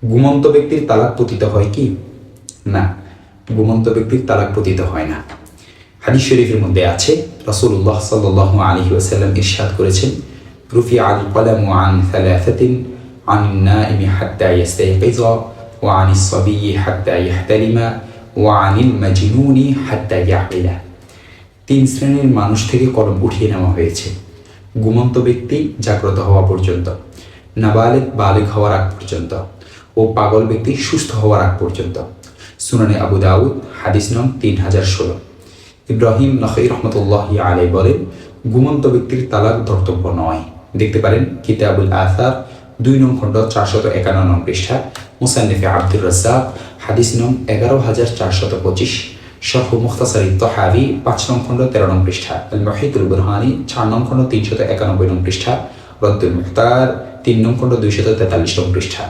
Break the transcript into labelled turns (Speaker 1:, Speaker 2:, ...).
Speaker 1: ঘুমন্ত ব্যক্তির তালাক পতিত হয় কি? না, ঘুমন্ত ব্যক্তির তালাক পতিত হয় না। হাদিস শরীফের মধ্যে আছে, রাসূলুল্লাহ সাল্লাল্লাহু আলাইহি ওয়াসাল্লাম ইরশাদ করেছেন, রুফি আল কলামু আন সালাসাতিন, আনিন নাইমি হাত্তা ইয়াস্তাইকিযা, ওয়া আনিস সাবিয়্যি হাত্তা ইয়াহতালিমা, ওয়া আনিল মাজনুনি হাত্তা ইয়াকিলা। 3 শ্রেণীর মানুষ থেকে কলম উঠিয়ে নেওয়া হয়েছে: ঘুমন্ত ব্যক্তি জাগ্রত হওয়া পর্যন্ত, নাবালেগ বালেগ হওয়ার আগ পর্যন্ত, ও পাগল ব্যক্তি সুস্থ হওয়ার আগ পর্যন্ত। সুনানে আবু দাউদ, হাদিস নং 3016। ইব্রাহিম নখঈ রহমতুল্লাহি আলাইহি বলেন, ঘুমন্ত ব্যক্তির তালাক ধর্তব্য নয়। দেখতে পারেন কিতাবুল আসার 2 নং খণ্ড 451 নং পৃষ্ঠা, মুসান্নিফে আব্দুর রাজ্জাক, হাদিস নং 11425, শরহ মুখতাসারিত তাহাবী 5 নং খণ্ড 13 নং পৃষ্ঠা, আল মুহিতুল বুরহানি 4 নং খণ্ড 391 নং পৃষ্ঠা, রদ্দুল মুখতার 3 নং খণ্ড 243 নং পৃষ্ঠা।